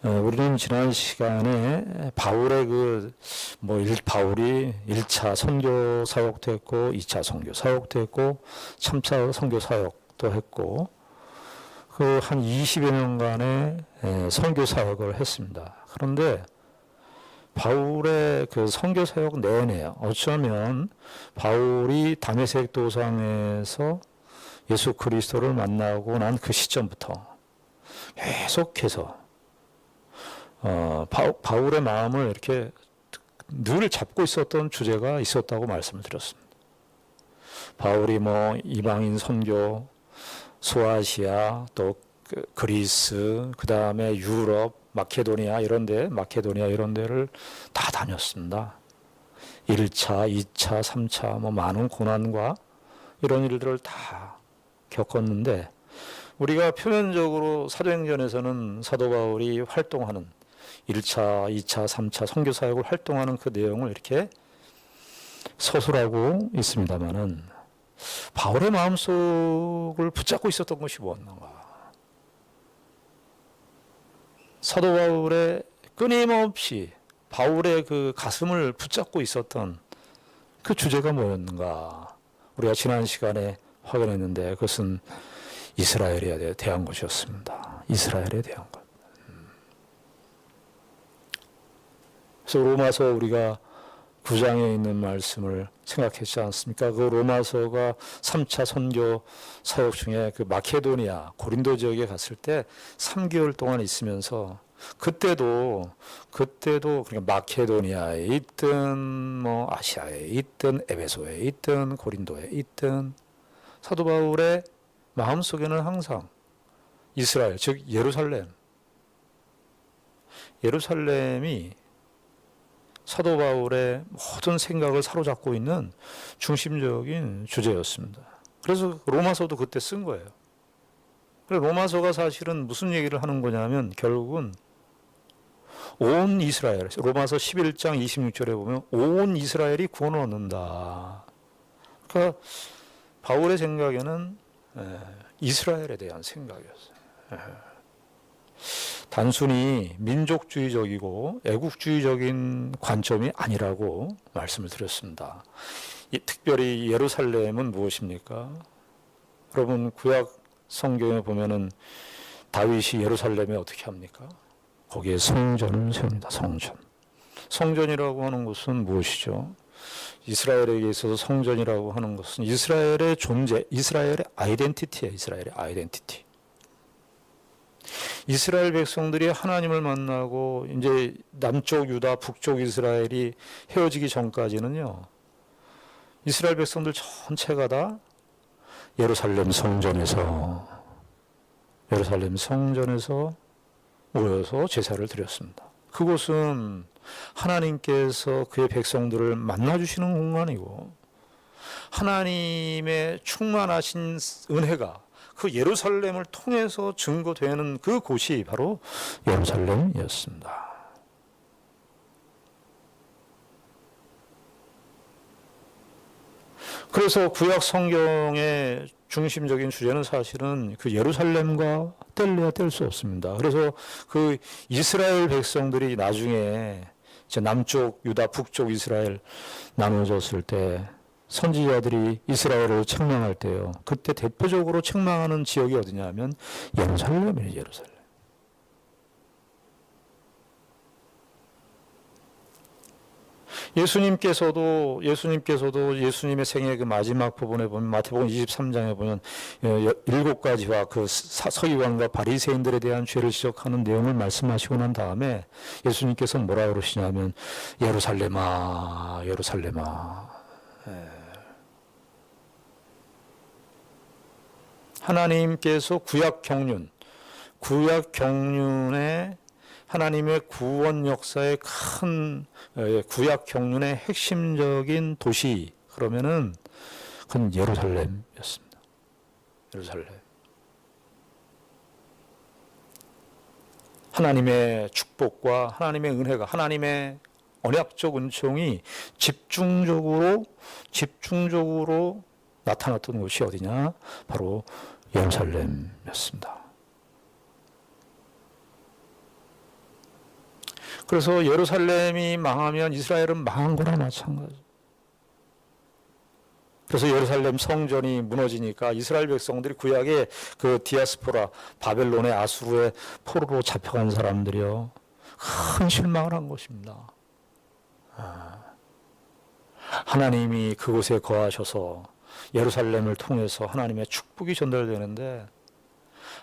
우리는 지난 시간에 바울의 바울이 1차 선교 사역도 했고, 2차 선교 사역도 했고, 3차 선교 사역도 했고, 그 한 20여 년간의 선교 사역을 했습니다. 그런데 바울의 그 선교 사역 내내 어쩌면 바울이 다메섹 도상에서 예수 그리스도를 만나고 난 그 시점부터 계속해서 바울의 마음을 이렇게 늘 잡고 있었던 주제가 있었다고 말씀을 드렸습니다. 바울이 이방인 선교, 소아시아, 또 그리스, 그 다음에 유럽, 마케도니아 이런 데를 다 다녔습니다. 1차, 2차, 3차 많은 고난과 이런 일들을 다 겪었는데, 우리가 표면적으로 사도행전에서는 사도 바울이 활동하는 1차, 2차, 3차 선교 사역을 활동하는 그 내용을 이렇게 서술하고 있습니다만은, 바울의 마음속을 붙잡고 있었던 것이 무엇인가? 사도 바울의 끊임없이 바울의 그 가슴을 붙잡고 있었던 그 주제가 뭐였는가? 우리가 지난 시간에 확인했는데 그것은 이스라엘에 대한 것이었습니다. 이스라엘에 대한 것. 그래서 로마서 우리가 9장에 있는 말씀을 생각했지 않습니까? 그 로마서가 3차 선교 사역 중에 그 마케도니아, 고린도 지역에 갔을 때 3개월 동안 있으면서 그때도 그러니까 마케도니아에 있든 아시아에 있든 에베소에 있든 고린도에 있든 사도 바울의 마음속에는 항상 이스라엘, 즉 예루살렘이 사도 바울의 모든 생각을 사로잡고 있는 중심적인 주제였습니다. 그래서 로마서도 그때 쓴 거예요. 로마서가 사실은 무슨 얘기를 하는 거냐면 결국은 온 이스라엘, 로마서 11장 26절에 보면 온 이스라엘이 구원을 얻는다. 그러니까 바울의 생각에는 이스라엘에 대한 생각이었어요. 단순히 민족주의적이고 애국주의적인 관점이 아니라고 말씀을 드렸습니다. 특별히 예루살렘은 무엇입니까? 여러분 구약 성경에 보면은 다윗이 예루살렘에 어떻게 합니까? 거기에 성전을 세웁니다. 성전이라고 하는 것은 무엇이죠? 이스라엘에게 있어서 성전이라고 하는 것은 이스라엘의 존재, 이스라엘의 아이덴티티예요. 이스라엘의 아이덴티티. 이스라엘 백성들이 하나님을 만나고 이제 남쪽 유다, 북쪽 이스라엘이 헤어지기 전까지는요, 이스라엘 백성들 전체가 다 예루살렘 성전에서 모여서 제사를 드렸습니다. 그곳은 하나님께서 그의 백성들을 만나주시는 공간이고 하나님의 충만하신 은혜가 그 예루살렘을 통해서 증거되는 그 곳이 바로 예루살렘이었습니다. 그래서 구약 성경의 중심적인 주제는 사실은 그 예루살렘과 뗄래야 뗄 수 없습니다. 그래서 그 이스라엘 백성들이 나중에 남쪽 유다, 북쪽 이스라엘 나눠졌을 때 선지자들이 이스라엘을 책망할 때요, 그때 대표적으로 책망하는 지역이 어디냐면 예루살렘이에요. 예루살렘. 예수님께서도 예수님의 생애 그 마지막 부분에 보면 마태복음 23장에 보면 7가지와 그 서기관과 바리새인들에 대한 죄를 지적하는 내용을 말씀하시고 난 다음에 예수님께서 뭐라 그러시냐면 예루살렘아, 예루살렘아. 하나님께서 구약 경륜의 하나님의 구원 역사의 큰 구약 경륜의 핵심적인 도시, 그러면은 그건 예루살렘이었습니다. 예루살렘. 하나님의 축복과 하나님의 은혜가, 하나님의 언약적 은총이 집중적으로 나타났던 곳이 어디냐? 바로 예루살렘이었습니다. 그래서 예루살렘이 망하면 이스라엘은 망한 거나 마찬가지. 그래서 예루살렘 성전이 무너지니까 이스라엘 백성들이 구약의 그 디아스포라, 바벨론의 아수르의 포로로 잡혀간 사람들이요, 큰 실망을 한 것입니다. 하나님이 그곳에 거하셔서 예루살렘을 통해서 하나님의 축복이 전달되는데,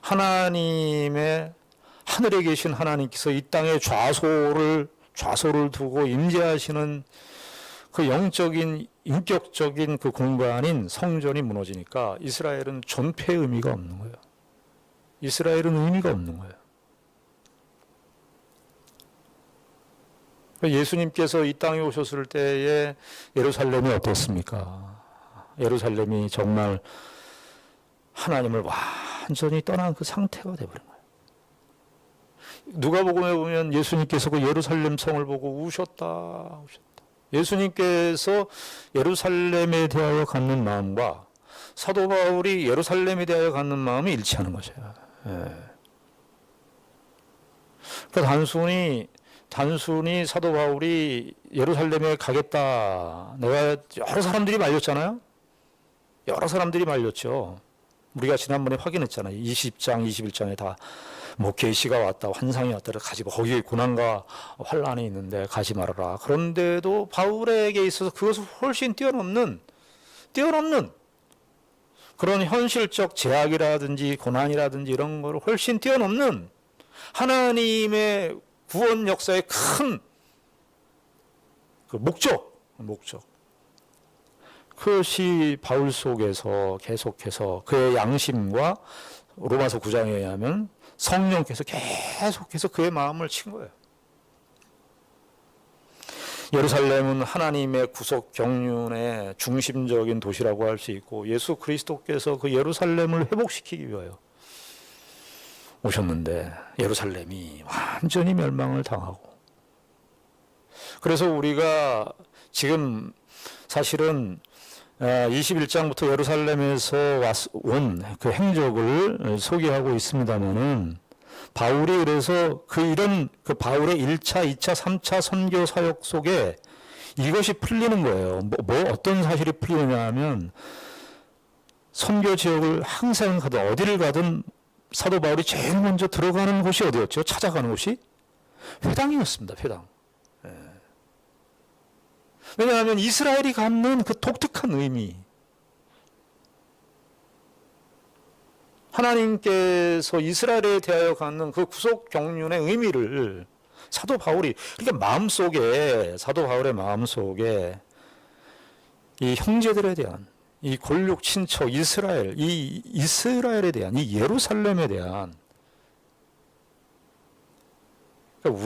하나님의 하늘에 계신 하나님께서 이 땅에 좌소를 두고 임재하시는 그 영적인 인격적인 그 공간인 성전이 무너지니까 이스라엘은 존폐의 의미가 없는 거예요. 이스라엘은 의미가 없는 거예요. 예수님께서 이 땅에 오셨을 때에 예루살렘이 어땠습니까? 예루살렘이 정말 하나님을 완전히 떠난 그 상태가 되어버린 거예요. 누가복음에 보면 예수님께서 그 예루살렘 성을 보고 우셨다. 예수님께서 예루살렘에 대하여 갖는 마음과 사도 바울이 예루살렘에 대하여 갖는 마음이 일치하는 것이에요. 그러니까 단순히 사도 바울이 예루살렘에 가겠다. 내가 여러 사람들이 말렸잖아요. 여러 사람들이 말렸죠. 우리가 지난번에 확인했잖아요. 20장, 21장에 다 뭐 계시가 왔다, 환상이 왔다, 가지 마. 거기에 고난과 환란이 있는데 가지 말아라. 그런데도 바울에게 있어서 그것을 훨씬 뛰어넘는 그런 현실적 제약이라든지 고난이라든지 이런 거를 훨씬 뛰어넘는 하나님의 구원 역사의 큰 그 목적. 그것이 바울 속에서 계속해서 그의 양심과 로마서 9장에 의하면 성령께서 계속해서 그의 마음을 친 거예요. 예루살렘은 하나님의 구속 경륜의 중심적인 도시라고 할 수 있고, 예수 그리스도께서 그 예루살렘을 회복시키기 위하여 오셨는데 예루살렘이 완전히 멸망을 당하고, 그래서 우리가 지금 사실은 21장부터 예루살렘에서 온 그 행적을 소개하고 있습니다만은, 바울이 그래서 이런 바울의 1차, 2차, 3차 선교 사역 속에 이것이 풀리는 거예요. 어떤 사실이 풀리느냐 하면, 선교 지역을 항상 가든 어디를 가든 사도 바울이 제일 먼저 들어가는 곳이 어디였죠? 찾아가는 곳이 회당이었습니다. 회당. 왜냐하면 이스라엘이 갖는 그 독특한 의미, 하나님께서 이스라엘에 대하여 갖는 그 구속 경륜의 의미를 사도 바울이, 그러니까 사도 바울의 마음속에 이 형제들에 대한, 이 골육 친척 이스라엘에 대한, 이 예루살렘에 대한, 그러니까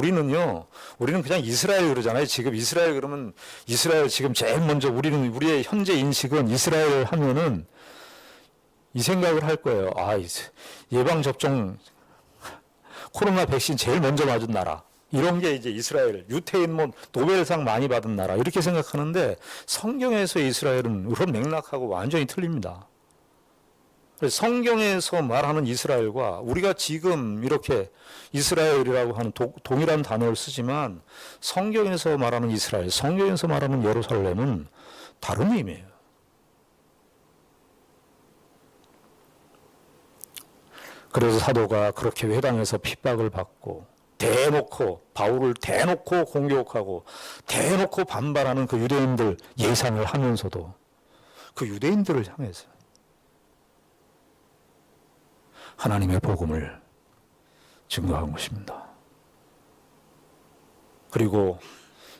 우리는 그냥 이스라엘 그러잖아요. 지금 이스라엘 그러면 이스라엘 지금 제일 먼저 우리의 현재 인식은 이스라엘 하면은 이 생각을 할 거예요. 예방접종 코로나 백신 제일 먼저 맞은 나라, 이런 게 이제 이스라엘, 유태인 노벨상 많이 받은 나라, 이렇게 생각하는데, 성경에서 이스라엘은 그런 맥락하고 완전히 틀립니다. 성경에서 말하는 이스라엘과 우리가 지금 이렇게 이스라엘이라고 하는 동일한 단어를 쓰지만, 성경에서 말하는 이스라엘, 성경에서 말하는 예루살렘은 다른 의미예요. 그래서 사도가 그렇게 회당에서 핍박을 받고, 바울을 대놓고 공격하고 대놓고 반발하는 그 유대인들 예상을 하면서도 그 유대인들을 향해서 하나님의 복음을 증거한 것입니다. 그리고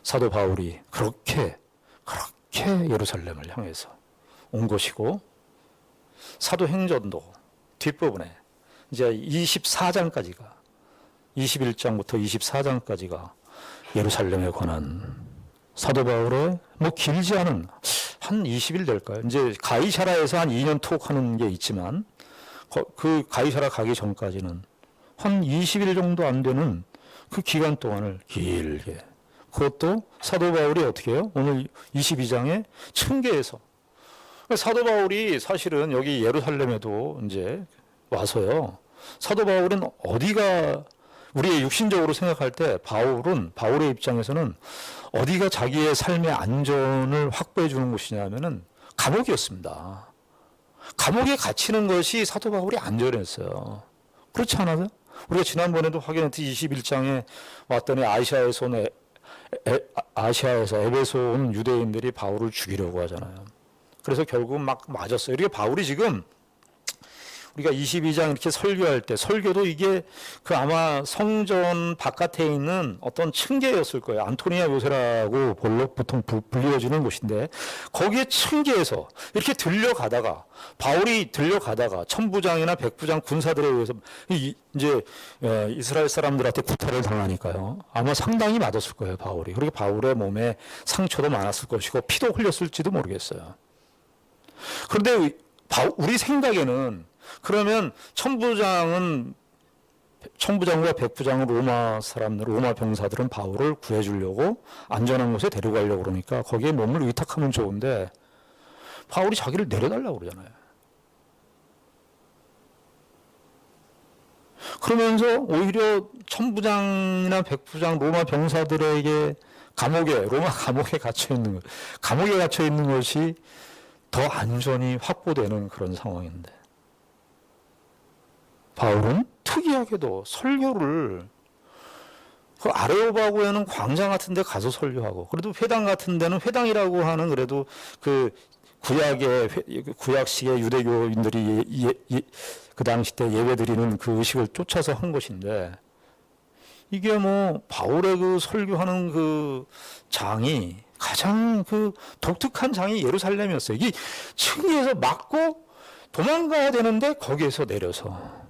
사도 바울이 그렇게 예루살렘을 향해서 온 것이고, 사도행전도 뒷부분에 이제 24장까지가, 21장부터 24장까지가 예루살렘에 관한 사도 바울의 길지 않은 한 20일 될까요? 이제 가이사라에서 한 2년 톡 하는 게 있지만, 그 가이사라 가기 전까지는 한 20일 정도 안 되는 그 기간 동안을 길게, 그것도 사도 바울이 어떻게 해요? 오늘 22장에 층계에서, 사도 바울이 사실은 여기 예루살렘에도 이제 와서요, 사도 바울은 어디가 우리의 육신적으로 생각할 때 바울의 입장에서는 어디가 자기의 삶의 안전을 확보해 주는 곳이냐면은 감옥이었습니다. 감옥에 gat히는 것이 사도 바울이 안전했어요. 그렇지 않아요? 우리가 지난번에도 확인했듯이 21장에 왔더니 아시아에서 에베소 온 유대인들이 바울을 죽이려고 하잖아요. 그래서 결국 막 맞았어요. 이렇게 바울이 지금 우리가 22장 이렇게 설교할 때 설교도 이게 그 아마 성전 바깥에 있는 어떤 층계였을 거예요. 안토니아 요새라고 보통 불리워지는 곳인데 거기에 층계에서 이렇게 바울이 들려가다가 천부장이나 백부장 군사들에 의해서 이제 이스라엘 사람들한테 구타를 당하니까요. 아마 상당히 맞았을 거예요, 바울이. 그리고 바울의 몸에 상처도 많았을 것이고 피도 흘렸을지도 모르겠어요. 그런데 우리 생각에는 그러면 천부장과 백부장은 로마 병사들은 바울을 구해주려고 안전한 곳에 데려가려고 그러니까 거기에 몸을 의탁하면 좋은데 바울이 자기를 내려달라고 그러잖아요. 그러면서 오히려 천부장이나 백부장 로마 병사들에게 로마 감옥에 갇혀 있는 것이 더 안전이 확보되는 그런 상황인데 바울은 특이하게도 설교를 그 아레오바고에는 광장 같은 데 가서 설교하고 그래도 회당 같은 데는 회당이라고 하는 그래도 그 구약식의 유대교인들이 그 당시 때 예배드리는 그 의식을 쫓아서 한 것인데 이게 뭐 바울의 그 설교하는 그 장이 가장 그 독특한 장이 예루살렘이었어요. 이게 층위에서 맞고 도망가야 되는데 거기에서 내려서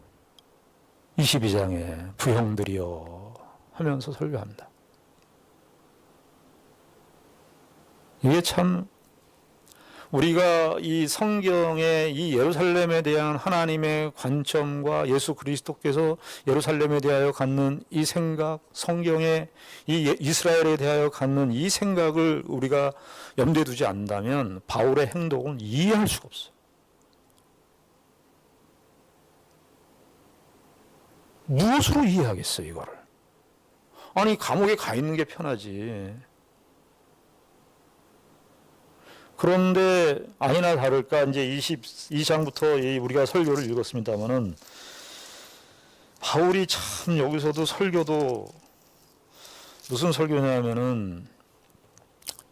22장에 부형들이여 하면서 설교합니다. 이게 참 우리가 이 성경의 이 예루살렘에 대한 하나님의 관점과 예수 그리스도께서 예루살렘에 대하여 갖는 이 생각, 성경의 이 이스라엘에 대하여 갖는 이 생각을 우리가 염두에 두지 않는다면 바울의 행동은 이해할 수가 없어요. 무엇으로 이해하겠어요, 이거를? 아니, 감옥에 가 있는 게 편하지. 그런데 아니나 다를까 이제 22장부터 우리가 설교를 읽었습니다마는 바울이 참 여기서도 설교도 무슨 설교냐면은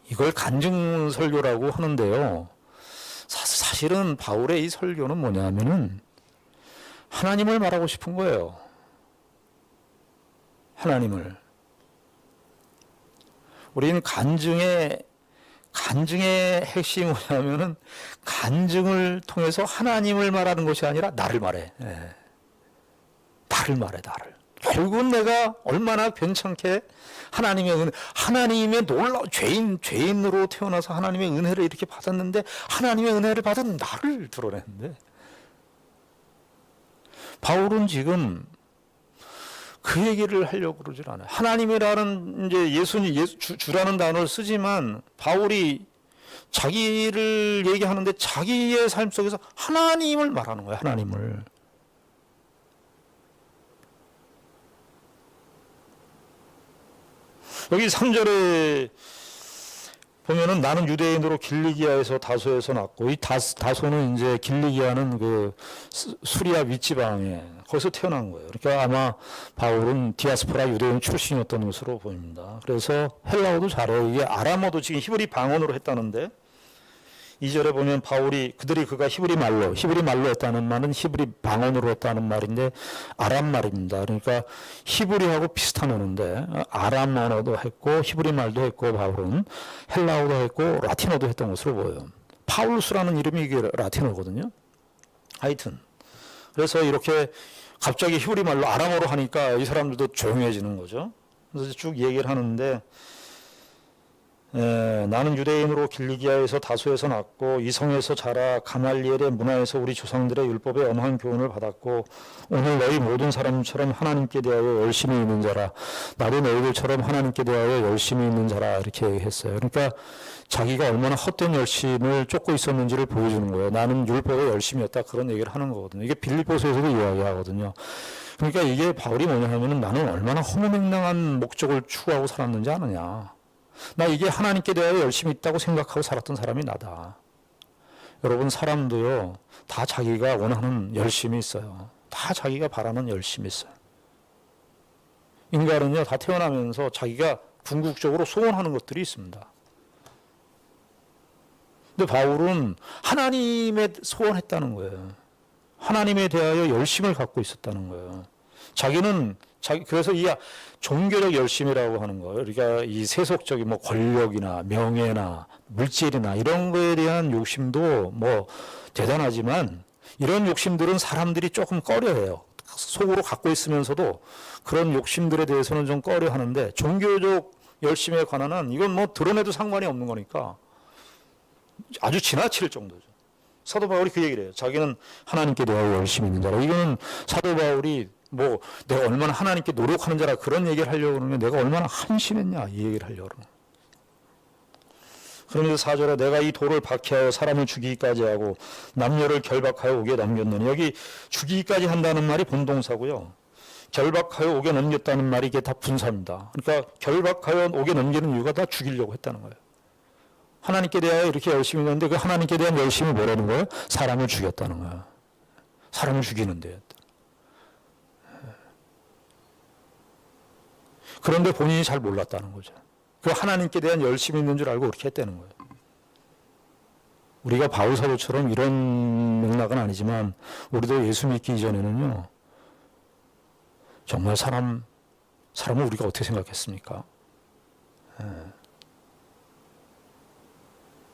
이걸 간증 설교라고 하는데요. 사실은 바울의 이 설교는 뭐냐면은 하나님을 말하고 싶은 거예요. 하나님을. 우리는 간증의 핵심이 뭐냐면은 간증을 통해서 하나님을 말하는 것이 아니라 나를 말해. 나를. 결국은 내가 얼마나 괜찮게 하나님의 죄인으로 태어나서 하나님의 은혜를 이렇게 받았는데 하나님의 은혜를 받은 나를 드러냈는데 바울은 지금 그 얘기를 하려고 그러질 않아요. 하나님이라는 이제 주라는 단어를 쓰지만 바울이 자기를 얘기하는데 자기의 삶 속에서 하나님을 말하는 거예요. 하나님을. 여기 3절에 보면은 나는 유대인으로 길리기아에서 다소에서 났고 이 다소는 이제 길리기아는 그 수리아 윗지방에 거기서 태어난 거예요. 그러니까 아마 바울은 디아스포라 유대인 출신이었던 것으로 보입니다. 그래서 헬라어도 잘해요. 이게 아람어도 지금 히브리 방언으로 했다는데 2절에 보면 그가 히브리 말로 했다는 말은 히브리 방언으로 했다는 말인데 아람 말입니다. 그러니까 히브리하고 비슷한 언어인데 아람 언어도 했고 히브리 말도 했고 바울은 헬라어도 했고 라틴어도 했던 것으로 보여요. 파울루스라는 이름이 이게 라틴어거든요. 하여튼 그래서 이렇게 갑자기 히브리 말로 아람어로 하니까 이 사람들도 조용해지는 거죠. 그래서 쭉 얘기를 하는데 나는 유대인으로 길리기아에서 다소에서 났고 이성에서 자라 가말리엘의 문화에서 우리 조상들의 율법의 엄한 교훈을 받았고 오늘 너희 모든 사람처럼 하나님께 대하여 열심히 있는 자라. 나도 너희들처럼 하나님께 대하여 열심히 있는 자라 이렇게 얘기했어요. 그러니까 자기가 얼마나 헛된 열심을 쫓고 있었는지를 보여주는 거예요. 나는 율법에 열심이었다 그런 얘기를 하는 거거든요. 이게 빌립보서에서도 이야기하거든요. 그러니까 이게 바울이 뭐냐 하면은 나는 얼마나 허무맹랑한 목적을 추구하고 살았는지 아느냐. 나 이게 하나님께 대하여 열심히 있다고 생각하고 살았던 사람이 나다. 여러분, 사람도요, 다 자기가 원하는 열심이 있어요. 다 자기가 바라는 열심이 있어요. 인간은요, 다 태어나면서 자기가 궁극적으로 소원하는 것들이 있습니다. 근데 바울은 하나님의 소원했다는 거예요. 하나님에 대하여 열심을 갖고 있었다는 거예요. 그래서 이 종교적 열심이라고 하는 거예요. 그러니까 이 세속적인 뭐 권력이나 명예나 물질이나 이런 거에 대한 욕심도 뭐 대단하지만 이런 욕심들은 사람들이 조금 꺼려해요. 속으로 갖고 있으면서도 그런 욕심들에 대해서는 좀 꺼려 하는데 종교적 열심에 관한 한 이건 뭐 드러내도 상관이 없는 거니까 아주 지나칠 정도죠. 사도 바울이 그 얘기를 해요. 자기는 하나님께 대하여 열심히 있는 자라. 이거는 사도 바울이 뭐 내가 얼마나 하나님께 노력하는 자라 그런 얘기를 하려고 그러면 내가 얼마나 한심했냐 이 얘기를 하려고 그러는 거예요. 그러면서 4절에 내가 이 돌을 박해하여 사람을 죽이기까지 하고 남녀를 결박하여 옥에 남겼느니, 여기 죽이기까지 한다는 말이 본동사고요. 결박하여 옥에 넘겼다는 말이 이게 다 분사입니다. 그러니까 결박하여 옥에 넘기는 이유가 다 죽이려고 했다는 거예요. 하나님께 대하여 이렇게 열심히 했는데 그 하나님께 대한 열심이 뭐라는 거예요? 사람을 죽였다는 거예요. 사람을 죽이는데. 그런데 본인이 잘 몰랐다는 거죠. 그 하나님께 대한 열심이 있는 줄 알고 그렇게 했다는 거예요. 우리가 바울 사도처럼 이런 맥락은 아니지만 우리도 예수 믿기 이전에는요, 정말 사람을 우리가 어떻게 생각했습니까?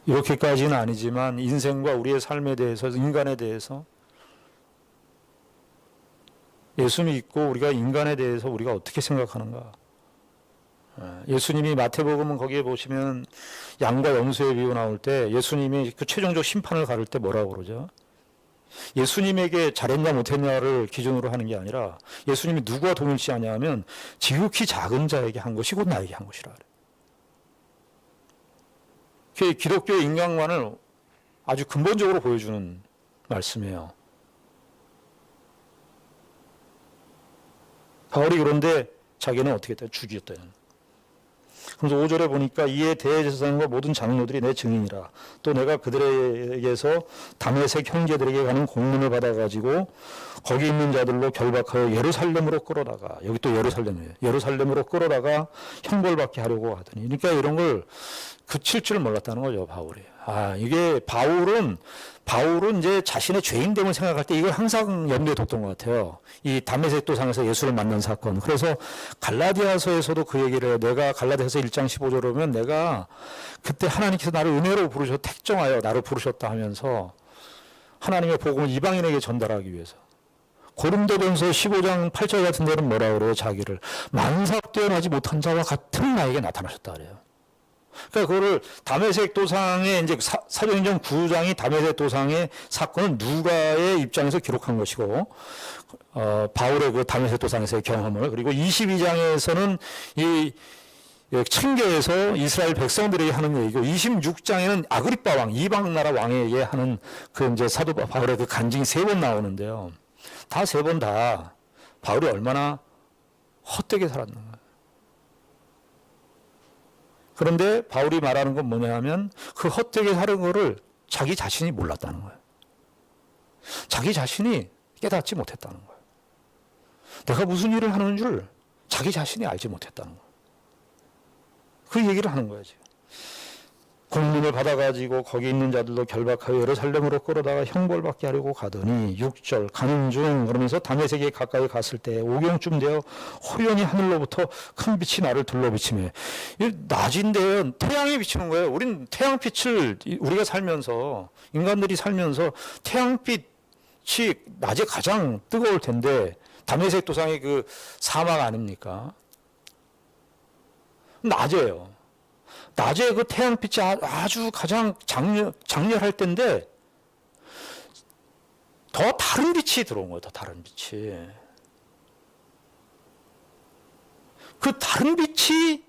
이렇게까지는 아니지만 인생과 우리의 삶에 대해서, 인간에 대해서, 예수 믿고 우리가 인간에 대해서 우리가 어떻게 생각하는가. 예수님이 마태복음은 거기에 보시면 양과 염소의 비유 나올 때 예수님이 그 최종적 심판을 가를 때 뭐라고 그러죠? 예수님에게 잘했냐 못했냐를 기준으로 하는 게 아니라 예수님이 누구와 동일시하냐 하면 지극히 작은 자에게 한 것이 곧 나에게 한 것이라 그래요. 기독교의 인간관을 아주 근본적으로 보여주는 말씀이에요. 바울이 그런데 자기는 어떻게 했다? 죽였다. 그래서 5절에 보니까 이에 대제사장과 모든 장로들이 내 증인이라. 또 내가 그들에게서 다메섹 형제들에게 가는 공문을 받아가지고 거기 있는 자들로 결박하여 예루살렘으로 끌어다가, 여기 또 예루살렘이에요. 예루살렘으로 끌어다가 형벌받게 하려고 하더니, 그러니까 이런 걸 그칠 줄 몰랐다는 거죠, 바울이. 이게 바울은 이제 자신의 죄인됨을 생각할 때 이걸 항상 염두에 뒀던 것 같아요. 이 다메섹 도상에서 예수를 만난 사건. 그래서 갈라디아서에서도 그 얘기를 해요. 내가 갈라디아서 1장 15절에 보면 내가 그때 하나님께서 나를 은혜로 부르셔서 택정하여 나를 부르셨다 하면서 하나님의 복음을 이방인에게 전달하기 위해서. 고린도전서 15장 8절 같은 데는 뭐라 그래요? 자기를 만삭되어나지 못한 자와 같은 나에게 나타나셨다 그래요. 그러니까 그거를 다메섹 도상의 이제 사도행전 9장이 다메섹 도상의 사건을 누가의 입장에서 기록한 것이고, 바울의 그 다메섹 도상에서의 경험을, 그리고 22장에서는 이 층계에서 이스라엘 백성들에게 하는 얘기고, 26장에는 아그리빠 왕, 이방 나라 왕에게 하는 그 이제 사도 바울의 그 간증이 3번 나오는데요. 다 3번 다 바울이 얼마나 헛되게 살았는가. 그런데 바울이 말하는 건 뭐냐 하면 그 헛되게 사는 거를 자기 자신이 몰랐다는 거예요. 자기 자신이 깨닫지 못했다는 거예요. 내가 무슨 일을 하는 줄 자기 자신이 알지 못했다는 거예요. 그 얘기를 하는 거예요, 지금. 공문을 받아가지고 거기 있는 자들도 결박하여 예루살렘으로 끌어다가 형벌받게 하려고 가더니 6절 가는 중 그러면서 다메섹에 가까이 갔을 때 오경쯤 되어 호련히 하늘로부터 큰 빛이 나를 둘러비치매. 낮인데 태양이 비치는 거예요. 우린 태양빛을 우리가 살면서 인간들이 살면서 태양빛이 낮에 가장 뜨거울 텐데 다메섹 도상의 그 사막 아닙니까? 낮에요. 낮에 그 태양빛이 아주 가장 장렬할 때인데 더 다른 빛이 들어온 거예요. 더 다른 빛이. 그 다른 빛이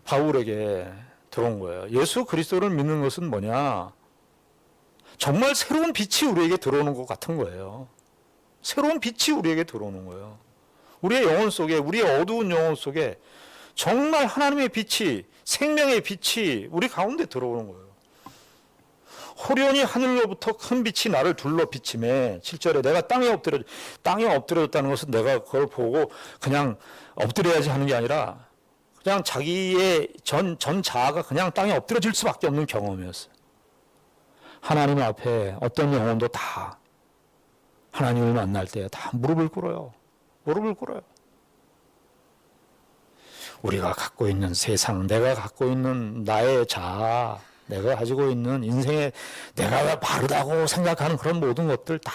바울에게 들어온 거예요. 예수 그리스도를 믿는 것은 뭐냐? 정말 새로운 빛이 우리에게 들어오는 것 같은 거예요. 새로운 빛이 우리에게 들어오는 거예요. 우리의 영혼 속에, 우리의 어두운 영혼 속에 정말 하나님의 빛이, 생명의 빛이 우리 가운데 들어오는 거예요. 호련히 하늘로부터 큰 빛이 나를 둘러 비치매. 7절에 내가 땅에 엎드려졌다는 것은 내가 그걸 보고 그냥 엎드려야지 하는 게 아니라 그냥 자기의 전 자아가 그냥 땅에 엎드려질 수밖에 없는 경험이었어요. 하나님 앞에 어떤 영혼도 다 하나님을 만날 때 다 무릎을 꿇어요. 무릎을 꿇어요. 우리가 갖고 있는 세상, 내가 갖고 있는 나의 자아, 내가 가지고 있는 인생에 내가 바르다고 생각하는 그런 모든 것들 다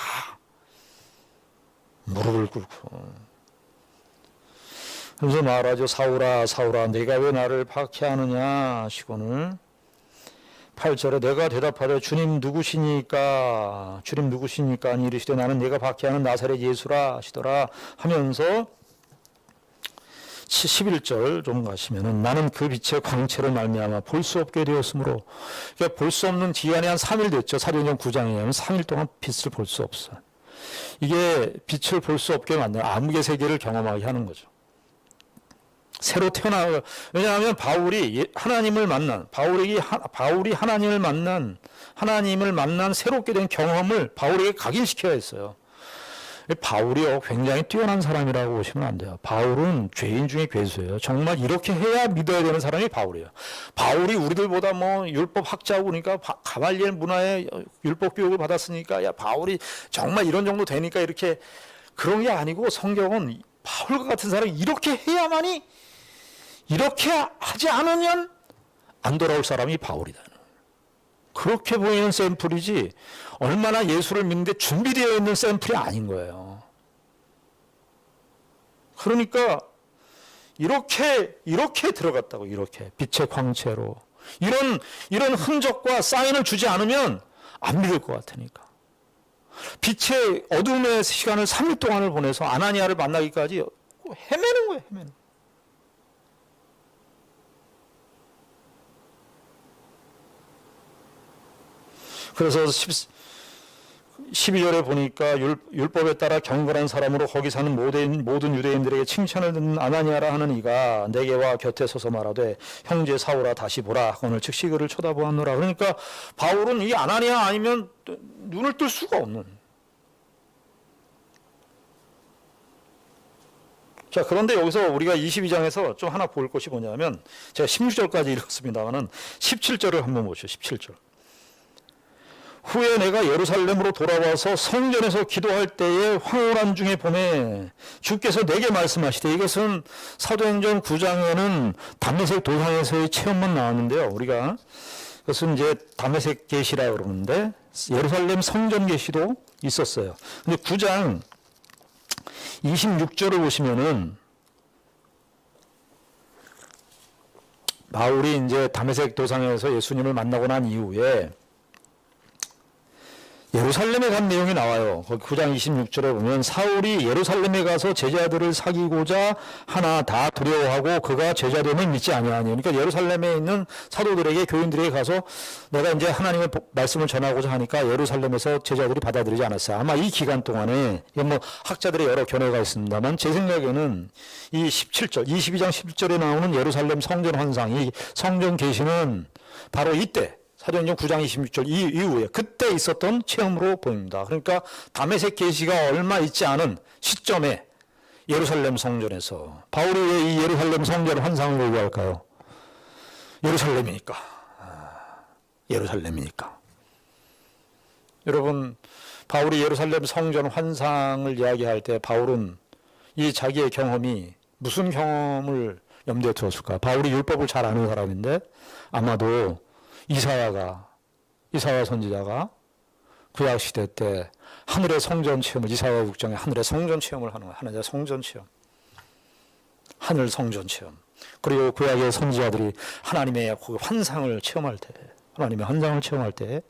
무릎을 꿇고. 그래서 말하죠. 사울아 사울아 내가 왜 나를 박해하느냐 시고는 8절에 내가 대답하되 주님 누구시니까 아니 이르시되 나는 내가 박해하는 나사렛 예수라 하시더라 하면서 11절 좀 가시면은 나는 그 빛의 광채로 말미암아 볼 수 없게 되었으므로, 그러니까 볼 수 없는 기간이 한 3일 됐죠. 사도행전 9장에 의하면 3일 동안 빛을 볼 수 없어. 이게 빛을 볼 수 없게 만드는 암흑의 세계를 경험하게 하는 거죠. 새로 태어나. 왜냐하면 바울이 하나님을 만난, 바울이 하나님을 만난 새롭게 된 경험을 바울에게 각인시켜야 했어요. 바울이요 굉장히 뛰어난 사람이라고 보시면 안 돼요. 바울은 죄인 중에 괴수예요. 정말 이렇게 해야 믿어야 되는 사람이 바울이에요. 바울이 우리들보다 뭐 율법 학자고 그러니까 가말리엘 문화의 율법 교육을 받았으니까 야 바울이 정말 이런 정도 되니까 이렇게, 그런 게 아니고 성경은 바울과 같은 사람이 이렇게 해야만이, 이렇게 하지 않으면 안 돌아올 사람이 바울이다. 그렇게 보이는 샘플이지 얼마나 예수를 믿는데 준비되어 있는 샘플이 아닌 거예요. 그러니까 이렇게 들어갔다고. 이렇게 빛의 광채로 이런 흔적과 사인을 주지 않으면 안 믿을 것 같으니까. 빛의 어둠의 시간을 3일 동안을 보내서 아나니아를 만나기까지 헤매는 거예요. 헤매는. 그래서 12절에 보니까 율법에 따라 경건한 사람으로 거기 사는 모든 유대인들에게 칭찬을 듣는 아나니아라 하는 이가 내게 와 곁에 서서 말하되 형제 사울아 다시 보라 하거늘 즉시 그를 쳐다보았노라. 그러니까 바울은 이 아나니아 아니면 눈을 뜰 수가 없는. 자, 그런데 여기서 우리가 22장에서 좀 하나 볼 것이 뭐냐면, 제가 16절까지 읽었습니다만은 17절을 한번 보시죠. 17절. 후에 내가 예루살렘으로 돌아와서 성전에서 기도할 때에 황홀한 중에 봄에 주께서 내게 말씀하시되, 이것은 사도행전 9장에는 다메섹 도상에서의 체험만 나왔는데요. 우리가 그것은 이제 다메섹 계시라고 그러는데 예루살렘 성전 계시도 있었어요. 근데 9장 26절을 보시면은 바울이 이제 다메섹 도상에서 예수님을 만나고 난 이후에 예루살렘에 간 내용이 나와요. 9장 26절에 보면 사울이 예루살렘에 가서 제자들을 사귀고자 하나 다 두려워하고 그가 제자됨을 믿지 아니하니. 그러니까 예루살렘에 있는 사도들에게, 교인들에게 가서 내가 이제 하나님의 말씀을 전하고자 하니까 예루살렘에서 제자들이 받아들이지 않았어요. 아마 이 기간 동안에, 이건 뭐 학자들의 여러 견해가 있습니다만 제 생각에는 이 17절, 22장 17절에 나오는 예루살렘 성전 환상, 이 성전 계시는 바로 이때 사도행전 9장 26절 이후에 그때 있었던 체험으로 보입니다. 그러니까 다메섹 계시가 얼마 있지 않은 시점에 예루살렘 성전에서 바울이 왜 이 예루살렘 성전 환상을 얘기할까요? 예루살렘이니까. 예루살렘이니까. 여러분, 바울이 예루살렘 성전 환상을 이야기할 때 바울은 이 자기의 경험이 무슨 경험을 염두에 두었을까? 바울이 율법을 잘 아는 사람인데 아마도 이사야 선지자가 구약 시대 때 하늘의 성전 체험을, 이사야 6장에 하늘의 성전 체험을 하는 거예요. 하늘의 성전 체험. 하늘 성전 체험. 그리고 구약의 선지자들이 하나님의 그 환상을 체험할 때, 하나님의 환상을 체험할 때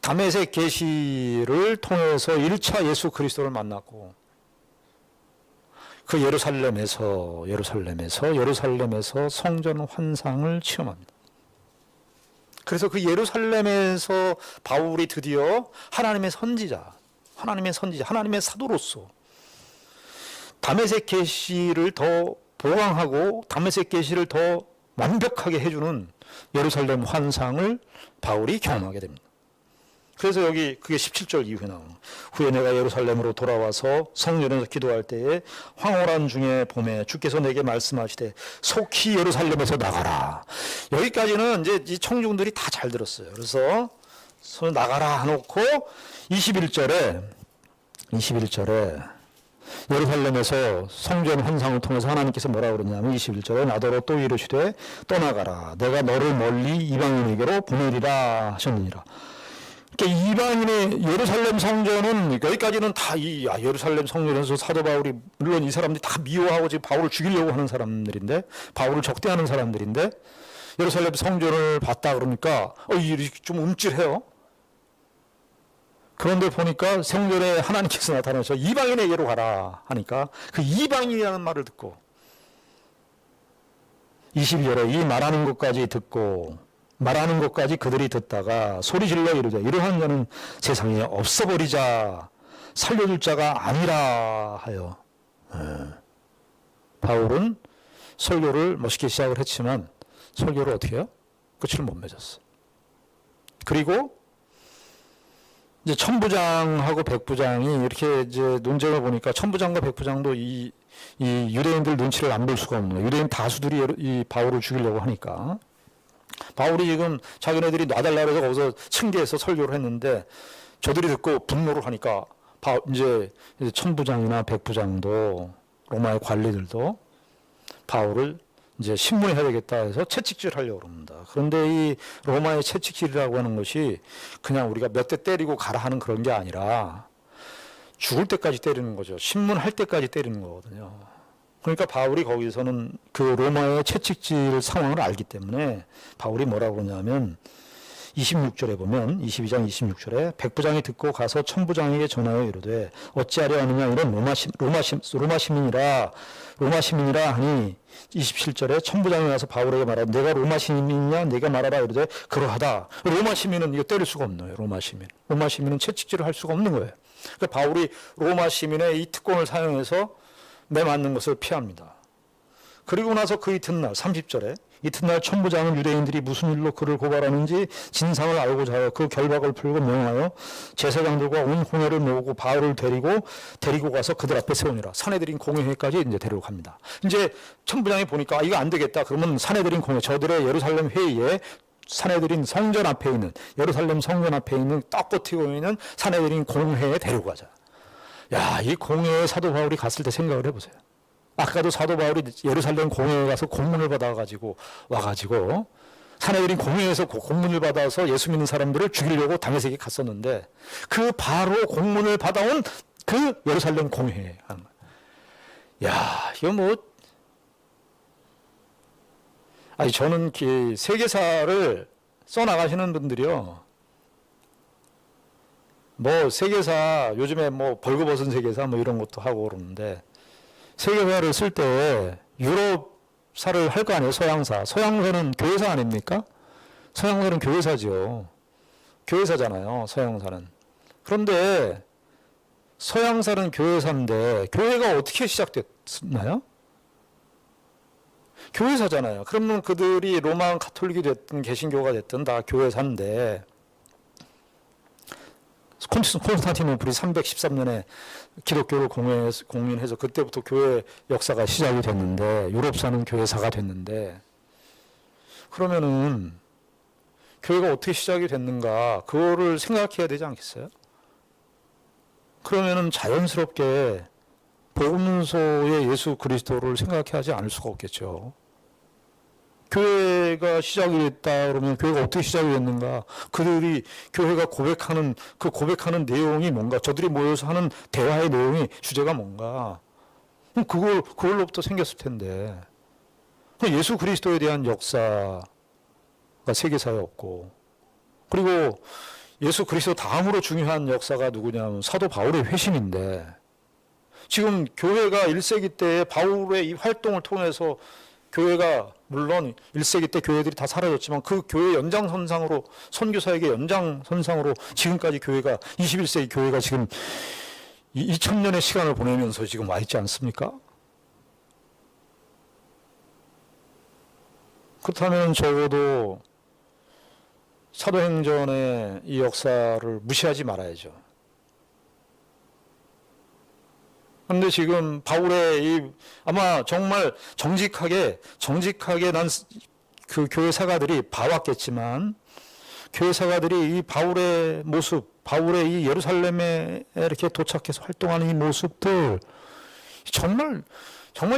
다메섹 계시를 통해서 1차 예수 그리스도를 만났고 그 예루살렘에서 성전 환상을 체험합니다. 그래서 그 예루살렘에서 바울이 드디어 하나님의 선지자, 하나님의 선지자, 하나님의 사도로서 다메섹 계시를 더 보강하고 다메섹 계시를 더 완벽하게 해주는 예루살렘 환상을 바울이 경험하게 됩니다. 그래서 여기 그게 17절 이후에 나오는 거예요. 후에 내가 예루살렘으로 돌아와서 성전에서 기도할 때에 황홀한 중에 봄에 주께서 내게 말씀하시되 속히 예루살렘에서 나가라. 여기까지는 이제 이 청중들이 다 잘 들었어요. 그래서 손 나가라 해놓고 21절에 예루살렘에서 성전 환상을 통해서 하나님께서 뭐라고 그러냐면 21절에 나더러 또 이르시되 떠나가라. 내가 너를 멀리 이방인에게로 보내리라 하셨느니라. 그러니까 이방인의 예루살렘 성전은 여기까지는 다 예루살렘 성전에서 사도 바울이 물론 이 사람들이 다 미워하고 지금 바울을 죽이려고 하는 사람들인데 바울을 적대하는 사람들인데 예루살렘 성전을 봤다 그러니까 이렇게 좀 움찔해요. 그런데 보니까 성전에 하나님께서 나타나셔서 이방인에게로 가라 하니까 그 이방인이라는 말을 듣고 22절에 이 말하는 것까지 듣고 말하는 것까지 그들이 듣다가 소리질러 이르되 이러한 자는 세상에 없어버리자 살려줄 자가 아니라 하여 바울은 설교를 멋있게 시작을 했지만 설교를 어떻게 해요? 끝을 못 맺었어. 그리고 이제 천부장하고 백부장이 이렇게 이제 논쟁을 보니까 천부장과 백부장도 이 유대인들 눈치를 안 볼 수가 없는 거예요. 유대인 다수들이 이 바울을 죽이려고 하니까 바울이 지금 자기네들이 놔달라 그래서 거기서 층계에서 설교를 했는데 저들이 듣고 분노를 하니까 이제 천부장이나 백부장도 로마의 관리들도 바울을 이제 신문해야 되겠다 해서 채찍질 하려고 합니다. 그런데 이 로마의 채찍질이라고 하는 것이 그냥 우리가 몇 대 때리고 가라 하는 그런 게 아니라 죽을 때까지 때리는 거죠. 신문할 때까지 때리는 거거든요. 그러니까 바울이 거기서는 그 로마의 채찍질 상황을 알기 때문에 바울이 뭐라고 그러냐면 26절에 보면 22장 26절에 백부장이 듣고 가서 천부장에게 전하여 이르되 어찌하려 하느냐 이런 로마 시민이라 하니 27절에 천부장이 와서 바울에게 말하되 내가 로마 시민이냐 내가 말하라 이르되 그러하다. 로마 시민은 이거 때릴 수가 없는 거예요. 로마 시민은 채찍질을 할 수가 없는 거예요. 그러니까 바울이 로마 시민의 이 특권을 사용해서 내맞는 것을 피합니다. 그리고 나서 그 이튿날 30절에 이튿날 천부장은 유대인들이 무슨 일로 그를 고발하는지 진상을 알고자 하여 그 결박을 풀고 명하여 제사장들과 온 공회를 모으고 바울을 데리고 가서 그들 앞에 세우니라. 산헤드린 공회까지 이제 데리고 갑니다. 이제 천부장이 보니까 이거 안 되겠다. 그러면 산헤드린 공회 저들의 예루살렘 회의에 산헤드린 성전 앞에 있는 예루살렘 성전 앞에 있는 떡버티고 있는 산헤드린 공회에 데리고 가자. 야, 이 공회에 사도 바울이 갔을 때 생각을 해보세요. 아까도 사도 바울이 예루살렘 공회에 가서 공문을 받아가지고 와가지고 산헤드린 공회에서 공문을 받아서 예수 믿는 사람들을 죽이려고 다메섹에 갔었는데 그 바로 공문을 받아온 그 예루살렘 공회에 하는 거예요. 야, 이거 뭐 아니 저는 세계사를 써나가시는 분들이요. 뭐 세계사 요즘에 뭐 벌거벗은 세계사 뭐 이런 것도 하고 그러는데 세계사를 쓸 때 유럽사를 할 거 아니에요. 서양사는 교회사 아닙니까? 서양사는 교회사죠. 교회사잖아요. 서양사는. 그런데 서양사는 교회사인데 교회가 어떻게 시작됐나요? 교회사잖아요. 그러면 그들이 로마 가톨릭이 됐든 개신교가 됐든 다 교회사인데 콘스탄티노플이 313년에 기독교를 공인해서 그때부터 교회 역사가 시작이 됐는데 유럽사는 교회사가 됐는데 그러면은 교회가 어떻게 시작이 됐는가 그거를 생각해야 되지 않겠어요? 그러면은 자연스럽게 복음서의 예수 그리스도를 생각하지 않을 수가 없겠죠. 교회가 시작이 됐다 그러면 교회가 어떻게 시작이 됐는가? 그들이 교회가 고백하는 내용이 뭔가? 저들이 모여서 하는 대화의 내용이 주제가 뭔가? 그걸로부터 생겼을 텐데. 예수 그리스도에 대한 역사가 세계사에 없고 그리고 예수 그리스도 다음으로 중요한 역사가 누구냐면 사도 바울의 회심인데 지금 교회가 1세기 때에 바울의 이 활동을 통해서 교회가 물론 1세기 때 교회들이 다 사라졌지만 그 교회 연장선상으로, 선교사에게 연장선상으로 지금까지 교회가, 21세기 교회가 지금 2000년의 시간을 보내면서 지금 와 있지 않습니까? 그렇다면 적어도 사도행전의 이 역사를 무시하지 말아야죠. 그런데 지금 바울의 아마 정말 정직하게 난 그 교회 사가들이 봐왔겠지만, 교회 사가들이 이 바울의 모습, 바울의 이 예루살렘에 이렇게 도착해서 활동하는 이 모습들, 정말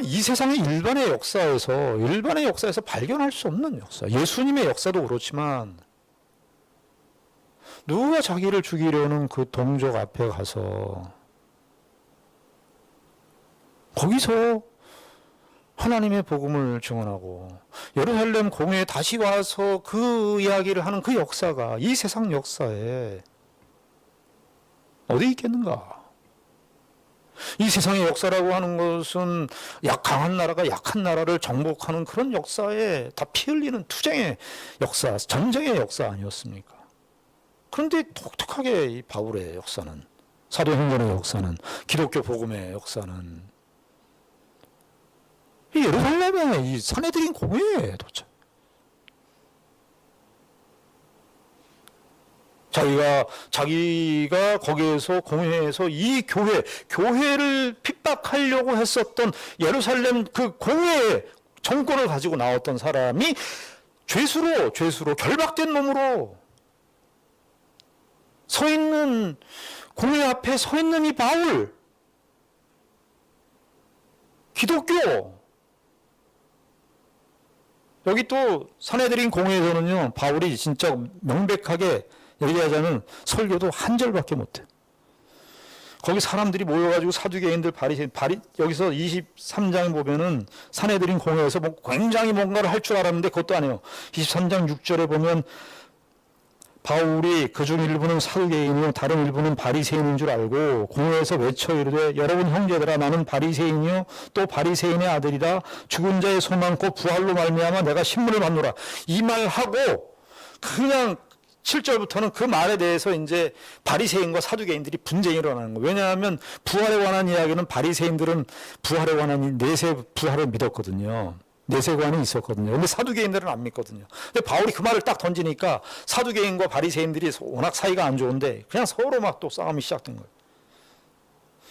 이 세상의 일반의 역사에서 발견할 수 없는 역사. 예수님의 역사도 그렇지만, 누가 자기를 죽이려는 그 동족 앞에 가서 거기서 하나님의 복음을 증언하고 예루살렘 공회에 다시 와서 그 이야기를 하는 그 역사가 이 세상 역사에 어디 있겠는가? 이 세상의 역사라고 하는 것은 강한 나라가 약한 나라를 정복하는 그런 역사에 다 피 흘리는 투쟁의 역사, 전쟁의 역사 아니었습니까? 그런데 독특하게 이 바울의 역사는, 사도행전의 역사는, 기독교 복음의 역사는 이 예루살렘의 이 산헤드린 공회에 도착. 자기가 거기에서 공회에서 이 교회를 핍박하려고 했었던 예루살렘 그 공회의 정권을 가지고 나왔던 사람이 죄수로 결박된 몸으로 공회 앞에 서 있는 이 바울, 기독교. 여기 또 산헤드린 공회에서는요, 바울이 진짜 명백하게 얘기하자면 설교도 한 절밖에 못해. 거기 사람들이 모여가지고 사두개인들, 여기서 23장 보면은 산헤드린 공회에서 굉장히 뭔가를 할 줄 알았는데 그것도 아니에요. 23장 6절에 보면 바울이 그중 일부는 사두개인이요 다른 일부는 바리새인인 줄 알고 공회에서 외쳐 이르되 여러분 형제들아 나는 바리새인이요 또 바리새인의 아들이라 죽은 자의 소망고 부활로 말미암아 내가 신문을 받노라. 이 말하고 그냥 7절부터는 그 말에 대해서 이제 바리새인과 사두개인들이 분쟁이 일어나는 거예요. 왜냐하면 부활에 관한 이야기는 바리새인들은 부활에 관한 내세 부활을 믿었거든요. 내세관이 있었거든요. 근데 사두개인들은 안 믿거든요. 근데 바울이 그 말을 딱 던지니까 사두개인과 바리새인들이 워낙 사이가 안 좋은데 그냥 서로 막 또 싸움이 시작된 거예요.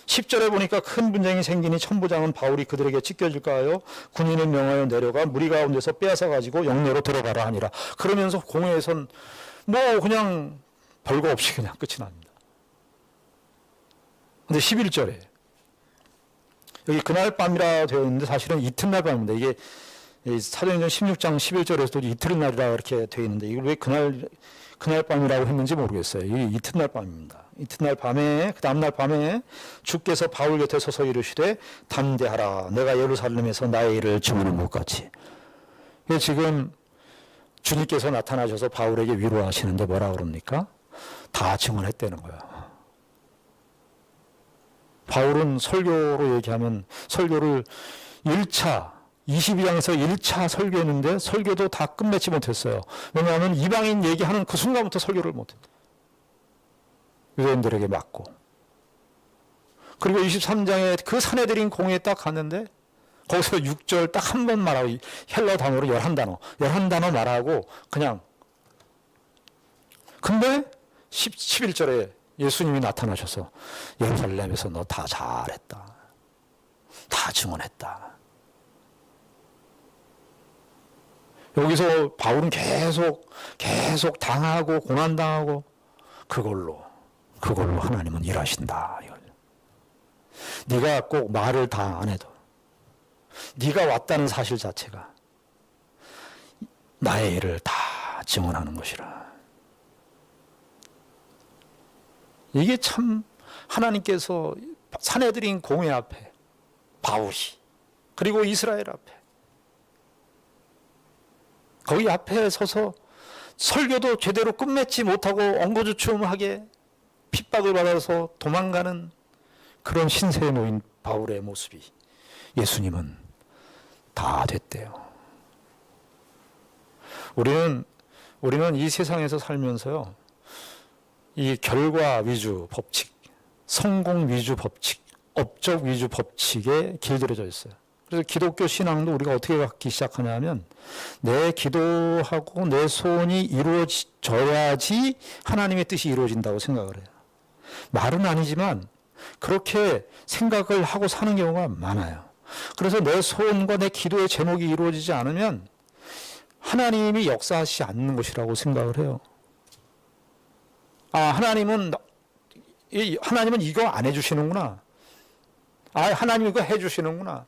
10절에 보니까 큰 분쟁이 생기니 천부장은 바울이 그들에게 찢겨질까 하여 군인을 명하여 내려가 무리 가운데서 빼앗아 가지고 영내로 들어가라 하니라. 그러면서 공회에선 그냥 별거 없이 그냥 끝이 납니다. 근데 11절에 여기 그날 밤이라 되어 있는데 사실은 이튿날 밤입니다. 이게 사도행전 16장 11절에서도 이튿날이라 이렇게 되어 있는데 이걸 왜 그날 밤이라고 했는지 모르겠어요. 이게 이튿날 밤입니다. 이튿날 밤에 그 다음날 밤에 주께서 바울 곁에 서서 이르시되 담대하라 내가 예루살렘에서 나의 일을 증언을 못 같이. 지금 주님께서 나타나셔서 바울에게 위로하시는데 뭐라 그럽니까? 다 증언했다는 거야. 바울은 설교로 얘기하면 설교를 1차 22장에서 1차 설교했는데 설교도 다 끝맺지 못했어요. 왜냐하면 이방인 얘기하는 그 순간부터 설교를 못했다. 유대인들에게 맞고. 그리고 23장에 그 산헤드린 공회에 딱 갔는데 거기서 6절 딱 한 번 말하고 헬러 단어로 11단어 말하고 그냥. 근데 11절에 예수님이 나타나셔서 예루살렘에서 너 다 잘했다. 다 증언했다. 여기서 바울은 계속 당하고 고난당하고 그걸로 하나님은 일하신다. 네가 꼭 말을 다 안 해도 네가 왔다는 사실 자체가 나의 일을 다 증언하는 것이라. 이게 참 하나님께서 산헤드린 공회 앞에 바울이 그리고 이스라엘 앞에 거기 앞에 서서 설교도 제대로 끝맺지 못하고 엉거주춤하게 핍박을 받아서 도망가는 그런 신세에 놓인 바울의 모습이 예수님은 다 됐대요. 우리는 이 세상에서 살면서요, 이 결과 위주 법칙, 성공 위주 법칙, 업적 위주 법칙에 길들여져 있어요. 그래서 기독교 신앙도 우리가 어떻게 갖기 시작하냐면, 내 기도하고 내 소원이 이루어져야지 하나님의 뜻이 이루어진다고 생각을 해요. 말은 아니지만 그렇게 생각을 하고 사는 경우가 많아요. 그래서 내 소원과 내 기도의 제목이 이루어지지 않으면 하나님이 역사하시지 않는 것이라고 생각을 해요. 하나님은 이거 안 해주시는구나. 하나님 이거 해주시는구나.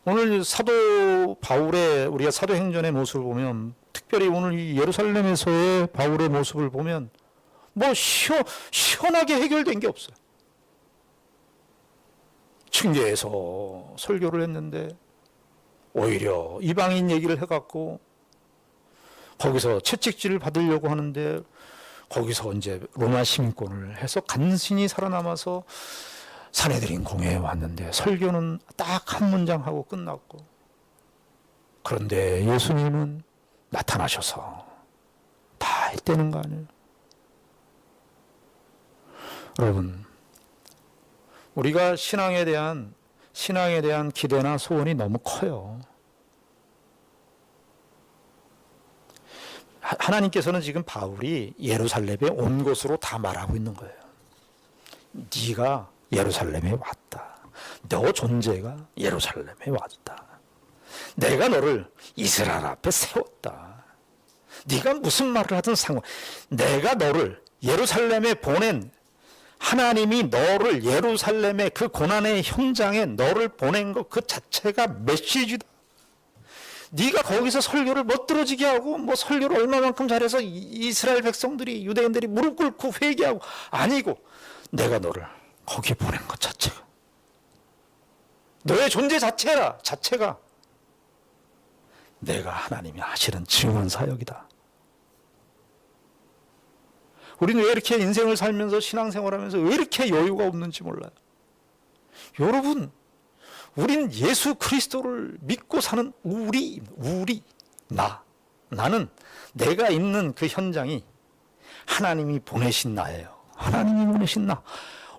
오늘 사도 바울의, 우리가 사도행전의 모습을 보면, 특별히 오늘 이 예루살렘에서의 바울의 모습을 보면 뭐 시원하게 해결된 게 없어요. 층계에서 설교를 했는데 오히려 이방인 얘기를 해갖고 거기서 채찍질을 받으려고 하는데, 거기서 이제 로마 시민권을 해서 간신히 살아남아서 산헤드린 공회에 왔는데 설교는 딱 한 문장 하고 끝났고, 그런데 예수님은 나타나셔서 다 했다는 거 아니에요. 여러분, 우리가 신앙에 대한 기대나 소원이 너무 커요. 하나님께서는 지금 바울이 예루살렘에 온 것으로 다 말하고 있는 거예요. 네가 예루살렘에 왔다. 너 존재가 예루살렘에 왔다. 내가 너를 이스라엘 앞에 세웠다. 네가 무슨 말을 하든 내가 너를 예루살렘에 보낸, 하나님이 너를 예루살렘의 그 고난의 현장에 너를 보낸 것 그 자체가 메시지다. 네가 거기서 설교를 멋들어지게 하고 뭐 설교를 얼마만큼 잘해서 이스라엘 백성들이, 유대인들이 무릎 꿇고 회개하고, 아니고 내가 너를 거기에 보낸 것 자체가, 너의 존재 자체가 내가 하나님이 하시는 증언 사역이다. 우리는 왜 이렇게 인생을 살면서 신앙생활하면서 왜 이렇게 여유가 없는지 몰라요. 여러분, 우린 예수 그리스도를 믿고 사는 나는 내가 있는 그 현장이 하나님이 보내신 나예요. 하나님이 보내신 나.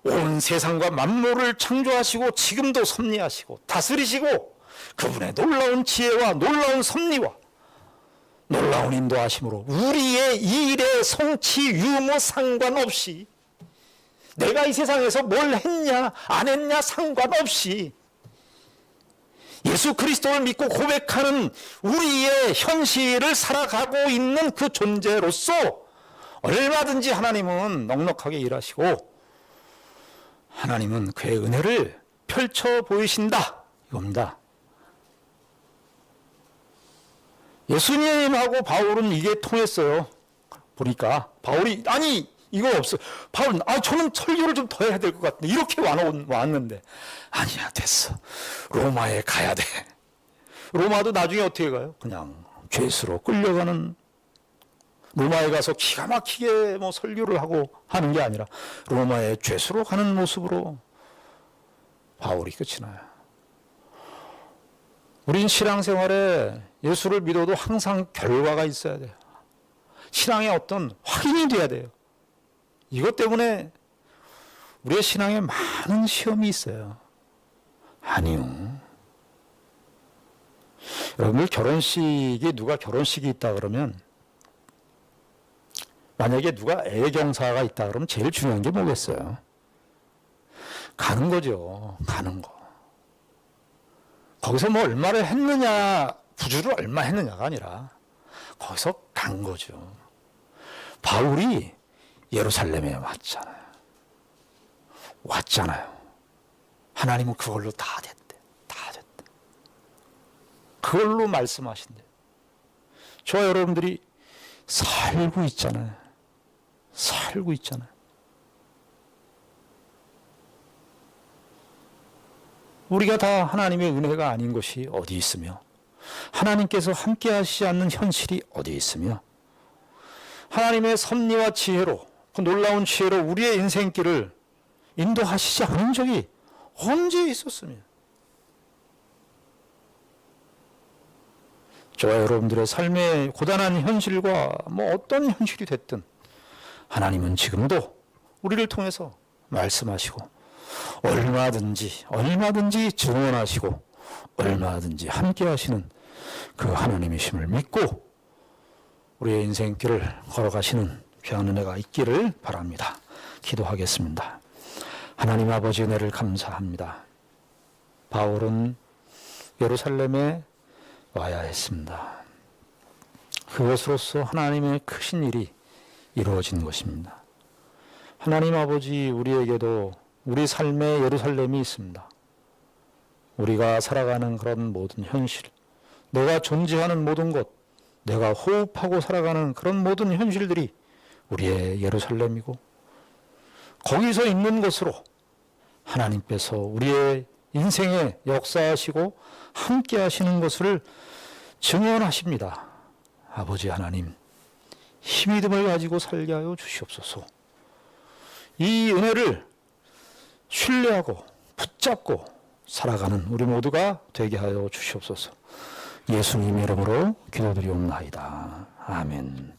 온 세상과 만물을 창조하시고 지금도 섭리하시고 다스리시고, 그분의 놀라운 지혜와 놀라운 섭리와 놀라운 인도하심으로 우리의 일의 성취 유무 상관없이, 내가 이 세상에서 뭘 했냐 안 했냐 상관없이, 예수 그리스도를 믿고 고백하는 우리의 현실을 살아가고 있는 그 존재로서 얼마든지 하나님은 넉넉하게 일하시고, 하나님은 그의 은혜를 펼쳐 보이신다, 이겁니다. 예수님하고 바울은 이게 통했어요. 보니까 바울이, 이거 없어. 바울은 저는 설교를 좀 더 해야 될 것 같은데, 이렇게 왔는데, 아니야, 됐어. 로마에 가야 돼. 로마도 나중에 어떻게 가요? 그냥 죄수로 끌려가는, 로마에 가서 기가 막히게 뭐 설교를 하고 하는 게 아니라 로마에 죄수로 가는 모습으로 바울이 끝이 나요. 우린 신앙생활에 예수를 믿어도 항상 결과가 있어야 돼요. 신앙의 어떤 확인이 돼야 돼요. 이것 때문에 우리의 신앙에 많은 시험이 있어요. 아니요. 여러분들 누가 결혼식이 있다 그러면, 만약에 누가 애경사가 있다 그러면 제일 중요한 게 뭐겠어요? 가는 거죠. 가는 거. 거기서 뭐 얼마를 했느냐, 부주를 얼마 했느냐가 아니라 거기서 간 거죠. 바울이 예루살렘에 왔잖아요. 하나님은 그걸로 다 됐대. 그걸로 말씀하신대. 저와 여러분들이 살고 있잖아요. 우리가 다 하나님의 은혜가 아닌 것이 어디 있으며, 하나님께서 함께 하시지 않는 현실이 어디 있으며, 하나님의 섭리와 지혜로, 그 놀라운 지혜로 우리의 인생길을 인도하시지 않은 적이 언제 있었으며, 저와 여러분들의 삶의 고단한 현실과 뭐 어떤 현실이 됐든 하나님은 지금도 우리를 통해서 말씀하시고 얼마든지 증언하시고 얼마든지 함께 하시는 그 하나님이심을 믿고 우리의 인생길을 걸어가시는 귀한 은혜가 있기를 바랍니다. 기도하겠습니다. 하나님 아버지 은혜를 감사합니다. 바울은 예루살렘에 와야 했습니다. 그것으로서 하나님의 크신 일이 이루어진 것입니다. 하나님 아버지, 우리에게도 우리 삶의 예루살렘이 있습니다. 우리가 살아가는 그런 모든 현실, 내가 존재하는 모든 것, 내가 호흡하고 살아가는 그런 모든 현실들이 우리의 예루살렘이고 거기서 있는 것으로 하나님께서 우리의 인생에 역사하시고 함께 하시는 것을 증언하십니다. 아버지 하나님, 힘이듬을 가지고 살게 하여 주시옵소서. 이 은혜를 신뢰하고 붙잡고 살아가는 우리 모두가 되게 하여 주시옵소서. 예수님 이름으로 기도드리옵나이다. 아멘.